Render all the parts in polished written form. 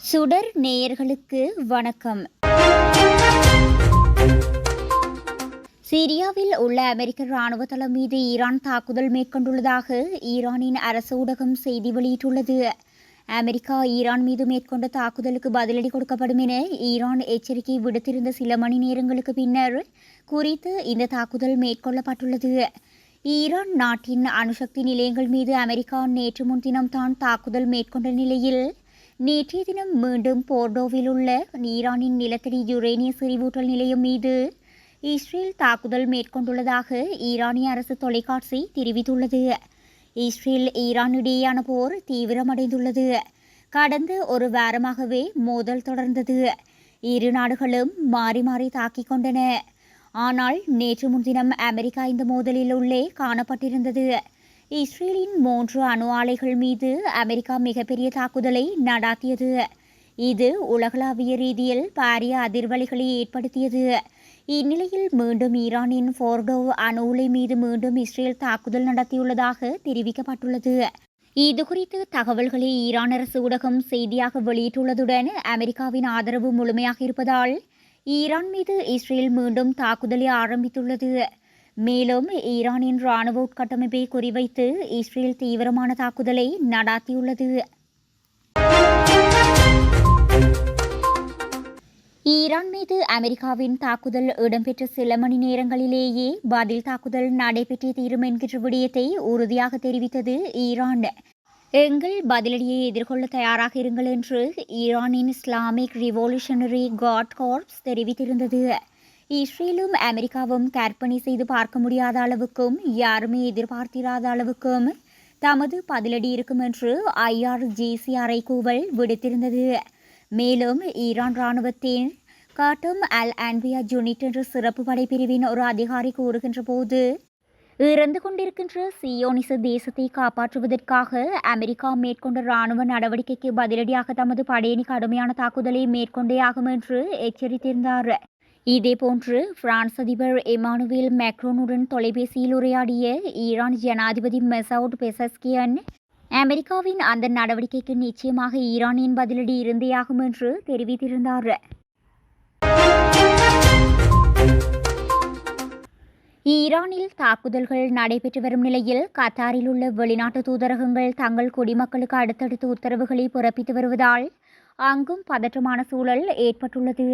சுடர் நேயர்களுக்கு வணக்கம். சிரியாவில் உள்ள அமெரிக்க ராணுவ தளம் மீது ஈரான் தாக்குதல் மேற்கொண்டுள்ளதாக ஈரானின் அரசு ஊடகம் செய்தி வெளியிட்டுள்ளது. அமெரிக்கா ஈரான் மீது மேற்கொண்ட தாக்குதலுக்கு பதிலடி கொடுக்கப்படும் என ஈரான் எச்சரிக்கை விடுத்திருந்த சில மணி நேரங்களுக்கு பின்னர் குறித்து இந்த தாக்குதல் மேற்கொள்ளப்பட்டுள்ளது. ஈரான் நாட்டின் அணுசக்தி நிலையங்கள் மீது அமெரிக்கா நேற்று முன்தினம் தான் தாக்குதல் மேற்கொண்ட நிலையில் நேற்றைய தினம் மீண்டும் போர்டோவில் உள்ள ஈரானின் நிலத்தடி யுரேனிய செறிவூட்டல் நிலையம் மீது இஸ்ரேல் தாக்குதல் மேற்கொண்டுள்ளதாக ஈரானிய அரசு தொலைக்காட்சி தெரிவித்துள்ளது. இஸ்ரேல் ஈரான் இடையேயான போர் தீவிரமடைந்துள்ளது. கடந்த ஒரு வாரமாகவே மோதல் தொடர்ந்தது. இரு நாடுகளும் மாறி மாறி தாக்கிக் கொண்டன. ஆனால் நேற்று முன்தினம் அமெரிக்கா இந்த மோதலில் உள்ளே காணப்பட்டிருந்தது. இஸ்ரேலின் 3 அணு ஆலைகள் மீது அமெரிக்கா மிகப்பெரிய தாக்குதலை நடாத்தியது. இது உலகளாவிய ரீதியில் பாரிய அதிர்வலைகளை ஏற்படுத்தியது. இந்நிலையில் மீண்டும் ஈரானின் ஃபோர்டோ அணு உலை மீது மீண்டும் இஸ்ரேல் தாக்குதல் நடத்தியுள்ளதாக தெரிவிக்கப்பட்டுள்ளது. இதுகுறித்து தகவல்களை ஈரான் அரசு ஊடகம் செய்தியாக வெளியிட்டுள்ளதுடன் அமெரிக்காவின் ஆதரவு முழுமையாக இருப்பதால் ஈரான் மீது இஸ்ரேல் மீண்டும் தாக்குதலை ஆரம்பித்துள்ளது. மேலும் ஈரானின் ராணுவ உட்கட்டமைப்பை குறிவைத்து இஸ்ரேல் தீவிரமான தாக்குதலை நடாத்தியுள்ளது. ஈரான் மீது அமெரிக்காவின் தாக்குதல் இடம்பெற்ற சில மணி நேரங்களிலேயே பதில் தாக்குதல் நடைபெற்றே தீரும் என்கின்ற விடயத்தை உறுதியாக தெரிவித்தது ஈரான். எங்கள் பதிலடியை எதிர்கொள்ள தயாராக இருங்கள் என்று ஈரானின் இஸ்லாமிக் ரிவோல்யூஷனரி கார்ட் கார்ப்ஸ் தெரிவித்திருந்தது. இஸ்ரேலும் அமெரிக்காவும் கற்பனை செய்து பார்க்க முடியாத அளவுக்கும் யாருமே எதிர்பார்த்திராத அளவுக்கும் தமது பதிலடி இருக்கும் என்று IRGC அறைகூவல் விடுத்திருந்தது. மேலும் ஈரான் இராணுவத்தின் காட்டம் அல் அன்பியா யூனிட் என்ற சிறப்பு படைப்பிரிவின் ஒரு அதிகாரி கூறுகின்ற போது, இறந்து கொண்டிருக்கின்ற சியோனிச தேசத்தை காப்பாற்றுவதற்காக அமெரிக்கா மேற்கொண்ட இராணுவ நடவடிக்கைக்கு பதிலடியாக தமது படையணி கடுமையான தாக்குதலை மேற்கொண்டே ஆகும் என்று எச்சரித்திருந்தார். இதேபோன்று பிரான்ஸ் அதிபர் எமானுவேல் மேக்ரோனுடன் தொலைபேசியில் உரையாடிய ஈரான் ஜனாதிபதி மெசவுட் பெசஸ்கியன் அமெரிக்காவின் அந்த நடவடிக்கைக்கு நிச்சயமாக ஈரானின் பதிலடி இருந்தேயாகும் என்று தெரிவித்திருந்தார். ஈரானில் தாக்குதல்கள் நடைபெற்று வரும் நிலையில் கத்தாரில் உள்ள வெளிநாட்டு தூதரகங்கள் தங்கள் குடிமக்களுக்கு அடுத்தடுத்து உத்தரவுகளை பிறப்பித்து வருவதால் அங்கும் பதற்றமான சூழல் ஏற்பட்டுள்ளது.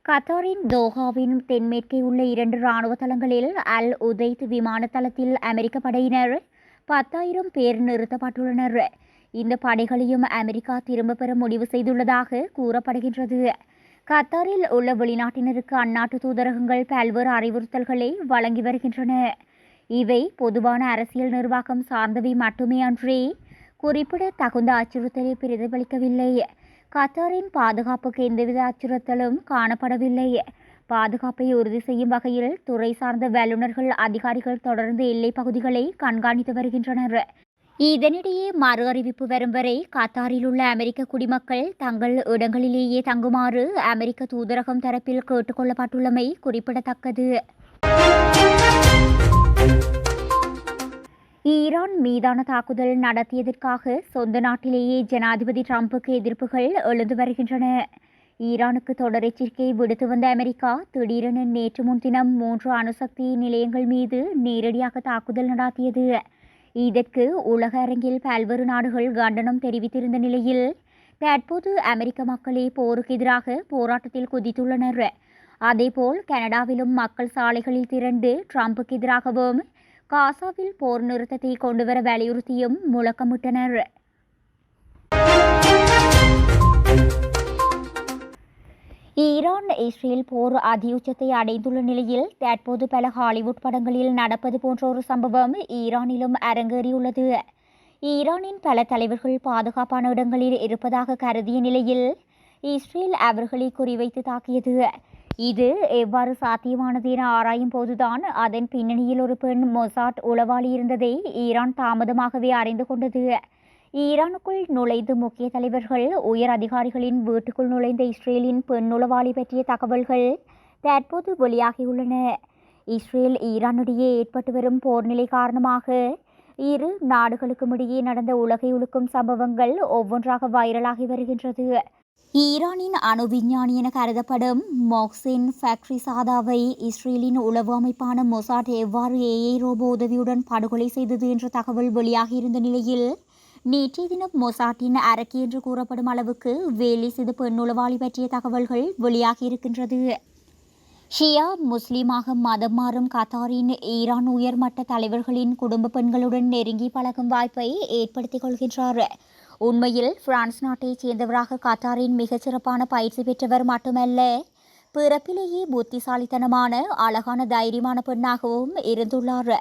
கத்தாரின் தோஹாவின் தென்மேற்கே உள்ள 2 இராணுவ தளங்களில் அல் உதைத் விமான தளத்தில் அமெரிக்க படையினர் 10,000 பேர் நிறுத்தப்பட்டுள்ளனர். இந்த படைகளையும் அமெரிக்கா திரும்ப பெற முடிவு செய்துள்ளதாக கூறப்படுகின்றது. கத்தாரில் உள்ள வெளிநாட்டினருக்கு அந்நாட்டு தூதரகங்கள் பல்வேறு அறிவுறுத்தல்களை வழங்கி வருகின்றன. இவை பொதுவான அரசியல் நிர்வாகம் சார்ந்தவை மட்டுமே அன்றி குறிப்பிடத்தகுந்த அச்சுறுத்தலை பிரதிபலிக்கவில்லை. கத்தாரின் பாதுகாப்புக்கு எந்தவித அச்சுறுத்தலும் காணப்படவில்லை. பாதுகாப்பை உறுதி செய்யும் வகையில் துறை சார்ந்த வல்லுநர்கள் அதிகாரிகள் தொடர்ந்து எல்லைப் பகுதிகளை கண்காணித்து வருகின்றனர். இதனிடையே மறு அறிவிப்பு வரும் வரை கத்தாரில் உள்ள அமெரிக்க குடிமக்கள் தங்கள் இடங்களிலேயே தங்குமாறு அமெரிக்க தூதரகம் தரப்பில் கேட்டுக்கொள்ளப்பட்டுள்ளமை குறிப்பிடத்தக்கது. ஈரான் மீதான தாக்குதல் நடத்தியதற்காக சொந்த நாட்டிலேயே ஜனாதிபதி டிரம்புக்கு எதிர்ப்புகள் எழுந்து வருகின்றன. ஈரானுக்கு தொடர் எச்சரிக்கை விடுத்து வந்த அமெரிக்கா திடீரென நேற்று முன்தினம் 3 அணுசக்தி நிலையங்கள் மீது நேரடியாக தாக்குதல் நடாத்தியது. இதற்கு உலக அரங்கில் பல்வேறு நாடுகள் கண்டனம் தெரிவித்திருந்த நிலையில் தற்போது அமெரிக்க மக்களே போருக்கு எதிராக போராட்டத்தில் குதித்துள்ளனர். அதேபோல் கனடாவிலும் மக்கள் சாலைகளில் திரண்டு டிரம்புக்கு எதிராகவும் காசாவில் போர் நிறுத்தத்தை கொண்டுவர வலியுறுத்தியும் முழக்கமிட்டனர். ஈரான் இஸ்ரேல் போர் அதியுச்சத்தை அடைந்துள்ள நிலையில் தற்போது பல ஹாலிவுட் படங்களில் நடப்பது போன்ற ஒரு சம்பவம் ஈரானிலும் அரங்கேறியுள்ளது. ஈரானின் பல தலைவர்கள் பாதுகாப்பான இடங்களில் இருப்பதாக கருதிய நிலையில் இஸ்ரேல் அவர்களை குறிவைத்து தாக்கியது. இது எவ்வாறு சாத்தியமானது என ஆராயும் போதுதான் அதன் பின்னணியில் ஒரு பெண் மொசாட் உளவாளி இருந்ததை ஈரான் தாமதமாகவே அறிந்து கொண்டது. ஈரானுக்குள் நுழைந்து முக்கிய தலைவர்கள் உயர் அதிகாரிகளின் வீட்டுக்குள் நுழைந்த இஸ்ரேலின் பெண் உளவாளி பற்றிய தகவல்கள் தற்போது வெளியாகியுள்ளன. இஸ்ரேல் ஈரானிடையே ஏற்பட்டு வரும் போர்நிலை காரணமாக இரு நாடுகளுக்கும் இடையே நடந்த உலகை உலுக்கும் சம்பவங்கள் ஒவ்வொன்றாக வைரலாகி வருகின்றது. ஈரானின் அணு விஞ்ஞானி என கருதப்படும் மொஹ்சென் ஃபக்ரிசாதாவை இஸ்ரேலின் உளவு அமைப்பான மொசாட் எவ்வாறு ஏஐ ரோபோ உதவியுடன் படுகொலை செய்தது என்ற தகவல் வெளியாகியிருந்த நிலையில் நேற்றைய தினம் மொசாட்டின் அரக்கி என்று கூறப்படும் அளவுக்கு வேலை செய்த பெண் உளவாளி பற்றிய தகவல்கள் வெளியாகியிருக்கின்றது. ஷியா முஸ்லீமாக மதம் மாறும் கத்தாரின் ஈரான் உயர்மட்ட தலைவர்களின் குடும்ப பெண்களுடன் நெருங்கி பழகும் வாய்ப்பை ஏற்படுத்திக் கொள்கின்றார். உண்மையில் பிரான்ஸ் நாட்டைச் சேர்ந்தவராக கத்தாரின் மிகச்சிறப்பான பயிற்சி பெற்றவர் மட்டுமல்ல, பிறப்பிலேயே புத்திசாலித்தனமான அழகான தைரியமான பெண்ணாகவும் இருந்துள்ளார்.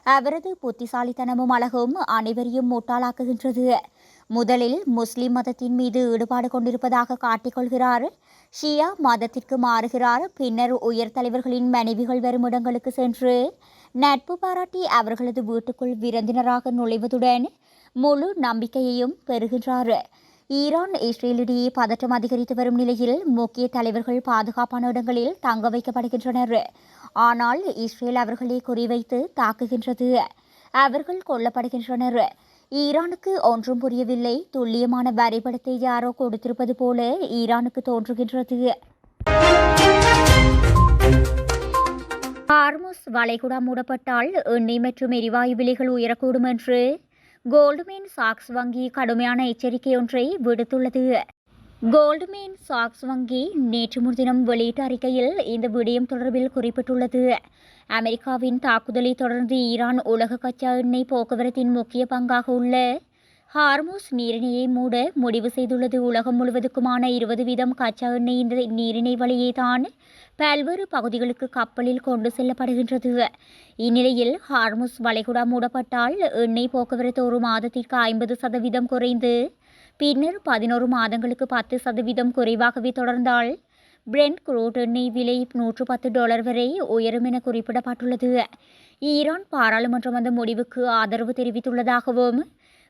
அவரது புத்திசாலித்தனமும் அழகும் அனைவரையும் முட்டாளாக்குகின்றது. முதலில் முஸ்லிம் மதத்தின் மீது ஈடுபாடு கொண்டிருப்பதாக காட்டிக்கொள்கிறார். ஷியா மதத்திற்கு மாறுகிறார். பின்னர் உயர் தலைவர்களின் மனைவிகள் வரும் இடங்களுக்கு சென்று நட்பு பாராட்டி அவர்களது வீட்டுக்குள் விருந்தினராக நுழைவதுடன் முழு நம்பிக்கையையும் பெறுகின்றார். ஈரான் இஸ்ரேலிடையே பதற்றம் அதிகரித்து வரும் நிலையில் முக்கிய தலைவர்கள் பாதுகாப்பான இடங்களில் தங்க வைக்கப்படுகின்றனர். ஆனால் இஸ்ரேல் அவர்களை குறிவைத்து தாக்குகின்றது. அவர்கள் கொல்லப்படுகின்றனர். ஈரானுக்கு ஒன்றும் புரியவில்லை. துல்லியமான வரைபடத்தை யாரோ கொடுத்திருப்பது போல ஈரானுக்கு தோன்றுகின்றது. ஹார்முஸ் வளைகுடா மூடப்பட்டால் எண்ணெய் மற்றும் எரிவாயு விலைகள் உயரக்கூடும் என்று கோல்ட்மேன் சாக்ஸ் வங்கி கடுமையான எச்சரிக்கை ஒன்றை விடுத்துள்ளது. கோல்ட்மேன் சாக்ஸ் வங்கி நேற்று முன்தினம் வெளியிட்ட அறிக்கையில் இந்த விடயம் தொடர்பில் குறிப்பிட்டுள்ளது. அமெரிக்காவின் தாக்குதலை தொடர்ந்து ஈரான் உலக கச்சா எண்ணெய் போக்குவரத்தின் முக்கிய பங்காக உள்ள ஹார்முஸ் நீரிணையை மூட முடிவு செய்துள்ளது. உலகம் முழுவதுக்குமான 20% கச்சா எண்ணெய் இந்த நீரிணை வழியே தான் பல்வேறு பகுதிகளுக்கு கப்பலில் கொண்டு செல்லப்படுகின்றது. இந்நிலையில் ஹார்முஸ் வளைகுடா மூடப்பட்டால் எண்ணெய் போக்குவரத்து ஒரு மாதத்திற்கு 50% குறைந்து பின்னர் 11 மாதங்களுக்கு 10% குறைவாகவே தொடர்ந்தால் பிரெண்ட் குரூட் எண்ணெய் விலை $110 வரை உயரும் என குறிப்பிடப்பட்டுள்ளது. ஈரான் பாராளுமன்றம் அந்த முடிவுக்கு ஆதரவு தெரிவித்துள்ளதாகவும்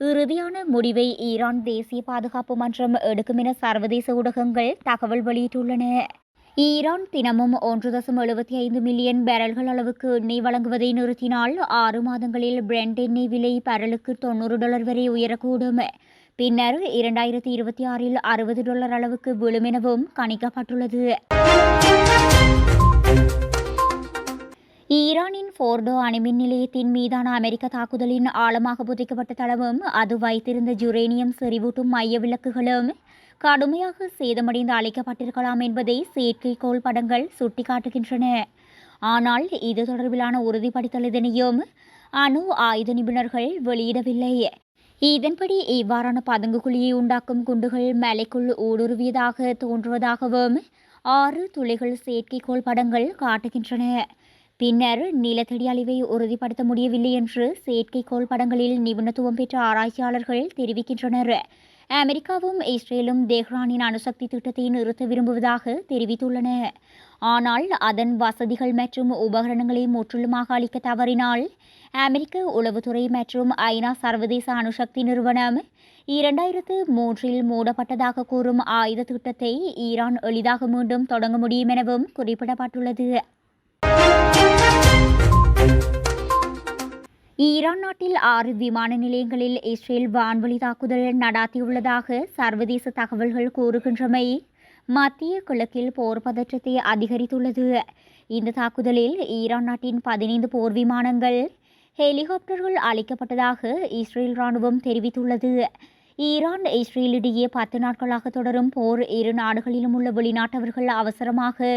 இறுதியான முடிவை ஈரான் தேசிய பாதுகாப்பு மன்றம் எடுக்கும் என சர்வதேச ஊடகங்கள் தகவல் வெளியிட்டுள்ளன. ஈரான் தினமும் 1.75 மில்லியன் பேரல்கள் அளவுக்கு எண்ணெய் வழங்குவதை நிறுத்தினால் 6 மாதங்களில் பிரெண்ட் எண்ணெய் விலை பரலுக்கு $90 வரை உயரக்கூடும். பின்னர் 2026இல் $60 அளவுக்கு விழும் எனவும் கணிக்கப்பட்டுள்ளது. ஈரானின் ஃபோர்டோ அணுமின் நிலையத்தின் மீதான அமெரிக்க தாக்குதலின் ஆழமாக புதைக்கப்பட்ட தளமும் அது வைத்திருந்த யுரேனியம் செறிவூட்டும் மைய விளக்குகளும் கடுமையாக சேதமடைந்து அழைக்கப்பட்டிருக்கலாம் என்பதை செயற்கைக்கோள் படங்கள் சுட்டிக்காட்டுகின்றன. ஆனால் இது தொடர்பிலான உறுதிப்படுத்தல் எதனையும் அணு ஆயுத நிபுணர்கள் வெளியிடவில்லை. இதன்படி இவ்வாறான பதுங்குகுழியை உண்டாக்கும் குண்டுகள் மலைக்குள் ஊடுருவியதாக தோன்றுவதாகவும் 6 துளைகள் செயற்கைக்கோள் படங்கள் காட்டுகின்றன. பின்னர் நிலத்தடி அழிவை உறுதிப்படுத்த முடியவில்லை என்று செயற்கைக்கோள் படங்களில் நிபுணத்துவம் பெற்ற ஆராய்ச்சியாளர்கள் தெரிவிக்கின்றனர். அமெரிக்காவும் இஸ்ரேலும் தெஹ்ரானின் அணுசக்தி திட்டத்தை நிறுத்த விரும்புவதாக தெரிவித்துள்ளன. ஆனால் அதன் வசதிகள் மற்றும் உபகரணங்களை முற்றிலுமாக அளிக்க தவறினால் அமெரிக்க உளவுத்துறை மற்றும் ஐநா சர்வதேச அணுசக்தி நிறுவனம் 2003இல் மூடப்பட்டதாக கூறும் ஆயுத திட்டத்தை ஈரான் எளிதாக மீண்டும் தொடங்க முடியும் எனவும் குறிப்பிடப்பட்டுள்ளது. ஈரான் நாட்டில் 6 விமான நிலையங்களில் இஸ்ரேல் வான்வழி தாக்குதல் நடாத்தியுள்ளதாக சர்வதேச தகவல்கள் கூறுகின்றமை மத்திய கிழக்கில் போர் பதற்றத்தை அதிகரித்துள்ளது. இந்த தாக்குதலில் ஈரான் நாட்டின் 15 போர் விமானங்கள், ஹெலிகாப்டர்கள் அளிக்கப்பட்டதாக இஸ்ரேல் ராணுவம் தெரிவித்துள்ளது. ஈரான் இஸ்ரேலிடையே 10 நாட்களாக தொடரும் போர் இரு நாடுகளிலும் உள்ள வெளிநாட்டவர்கள் அவசரமாக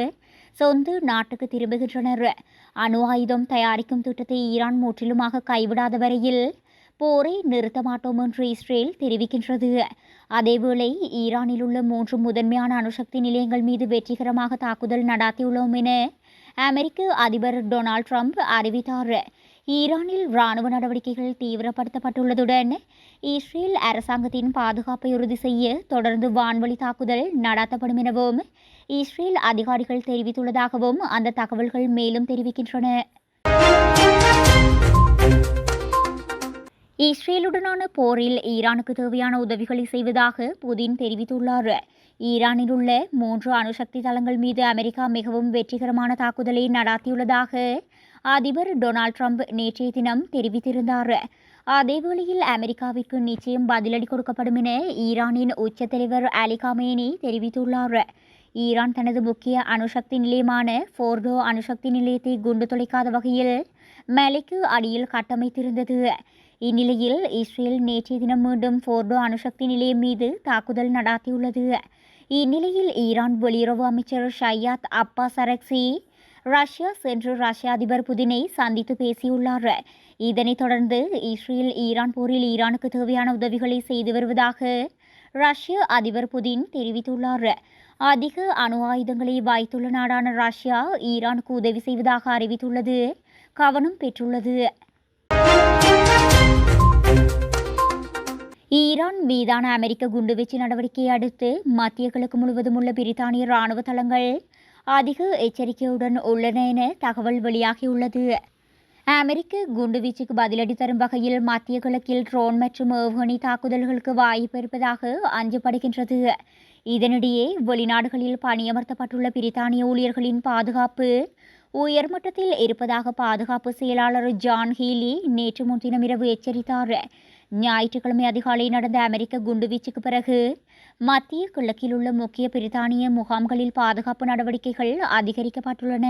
சொந்த நாட்டுக்கு திரும்புகின்றனர். அணு ஆயுதம் தயாரிக்கும் திட்டத்தை ஈரான் முற்றிலுமாக கைவிடாத வரையில் போரை நிறுத்த மாட்டோம் என்று இஸ்ரேல் தெரிவிக்கின்றது. அதேவேளை ஈரானில் உள்ள 3 முதன்மையான அணுசக்தி நிலையங்கள் மீது வெற்றிகரமாக தாக்குதல் நடாத்தியுள்ளோம் என அமெரிக்க அதிபர் டொனால்ட் ட்ரம்ப் அறிவித்தார். ஈரானில் இராணுவ நடவடிக்கைகள் தீவிரப்படுத்தப்பட்டுள்ளதுடன் இஸ்ரேல் அரசாங்கத்தின் பாதுகாப்பை உறுதி செய்ய தொடர்ந்து வான்வழி தாக்குதல் நடாத்தப்படும் எனவும் இஸ்ரேல் அதிகாரிகள் தெரிவித்துள்ளதாகவும் அந்த தகவல்கள் மேலும் தெரிவிக்கின்றன. இஸ்ரேலுடனான போரில் ஈரானுக்கு தேவையான உதவிகளை செய்வதாக புதின் தெரிவித்துள்ளார். ஈரானில் உள்ள 3 அணுசக்தி தளங்கள் மீது அமெரிக்கா மிகவும் வெற்றிகரமான தாக்குதலை நடாத்தியுள்ளதாக அதிபர் டொனால்ட் ட்ரம்ப் நேற்றைய தினம் தெரிவித்திருந்தார். அதேவேளையில் அமெரிக்காவிற்கு நிச்சயம் பதிலடி கொடுக்கப்படும் என ஈரானின் உச்ச தலைவர் அலி காமேனி தெரிவித்துள்ளார். ஈரான் தனது முக்கிய அணுசக்தி நிலையமான ஃபோர்டோ அணுசக்தி நிலையத்தை குண்டு துளைக்காத வகையில் மலைக்கு அடியில் கட்டமைத்திருந்தது. இந்நிலையில் இஸ்ரேல் நேற்றைய தினம் மீண்டும் ஃபோர்டோ அணுசக்தி நிலையம் மீது தாக்குதல் நடாத்தியுள்ளது. இந்நிலையில் ஈரான் வெளியுறவு அமைச்சர் ஷையாத் அப்பாஸ் அரக்சி ரஷ்யா சென்று ரஷ்ய அதிபர் புதினை சந்தித்து பேசியுள்ளார். இதனைத் தொடர்ந்து இஸ்ரேல் ஈரான் போரில் ஈரானுக்கு தேவையான உதவிகளை செய்து வருவதாக ரஷ்ய அதிபர் புதின் தெரிவித்துள்ளார். அதிக அணு ஆயுதங்களை வைத்துள்ள நாடான ரஷ்யா ஈரானுக்கு உதவி செய்வதாக அறிவித்துள்ளது கவனம் பெற்றுள்ளது. ஈரான் மீதான அமெரிக்க குண்டுவீச்சு நடவடிக்கையை அடுத்து மத்திய கிழக்கு முழுவதும் உள்ள பிரித்தானிய இராணுவ தளங்கள் அதிக எச்சரிக்கையுடன் உள்ளன என தகவல் வெளியாகியுள்ளது. அமெரிக்க குண்டுவீச்சுக்கு பதிலடி தரும் வகையில் மத்திய கிழக்கில் ட்ரோன் மற்றும் ஏவுகணை தாக்குதல்களுக்கு வாய்ப்பு இருப்பதாக அஞ்சப்படுகின்றது. இதனிடையே வெளிநாடுகளில் பணியமர்த்தப்பட்டுள்ள பிரித்தானிய ஊழியர்களின் பாதுகாப்பு உயர்மட்டத்தில் இருப்பதாக பாதுகாப்பு செயலாளர் ஜான் ஹீலி நேற்று முன்தினம் இரவு எச்சரித்தார். ஞாயிற்றுக்கிழமை அதிகாலை நடந்த அமெரிக்க குண்டுவீச்சுக்கு பிறகு மத்திய கிழக்கில் உள்ள முக்கிய பிரித்தானிய முகாம்களில் பாதுகாப்பு நடவடிக்கைகள் அதிகரிக்கப்பட்டுள்ளன.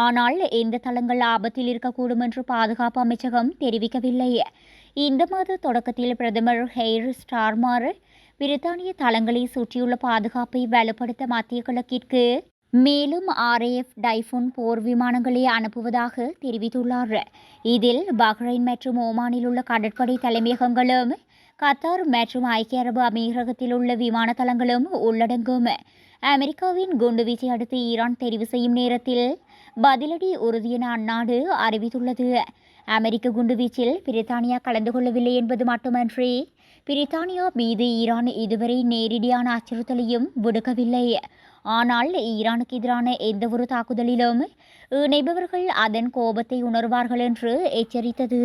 ஆனால் எந்த தளங்கள் ஆபத்தில் இருக்கக்கூடும் என்று பாதுகாப்பு அமைச்சகம் தெரிவிக்கவில்லை. இந்த மாத தொடக்கத்தில் பிரதமர் ஹெய்ர் ஸ்டார்மர் பிரித்தானிய தளங்களை சுற்றியுள்ள பாதுகாப்பை வலுப்படுத்த மத்திய கிழக்கிற்கு மேலும் RAF டைஃபூன் போர் விமானங்களை அனுப்புவதாக தெரிவித்துள்ளார். இதில் பஹ்ரைன் மற்றும் ஓமானில் உள்ள கடற்படை தலைமையகங்களும் கத்தார் மற்றும் ஐக்கிய அரபு அமீரகத்தில் உள்ள விமான தளங்களும் உள்ளடங்கும். அமெரிக்காவின் குண்டுவீச்சை அடுத்து ஈரான் தெரிவு செய்யும் நேரத்தில் பதிலடி உறுதி என அந்நாடு அறிவித்துள்ளது. அமெரிக்க குண்டுவீச்சில் பிரித்தானியா கலந்து கொள்ளவில்லை என்பது மட்டுமன்றி பிரித்தானியா மீது ஈரான் இதுவரை நேரடியான அச்சுறுத்தலையும் விடுக்கவில்லை. ஆனால் ஈரானுக்கு எதிரான எந்தவொரு தாக்குதலிலும் இணைபவர்கள் அதன் கோபத்தை உணர்வார்கள் என்று எச்சரித்தது.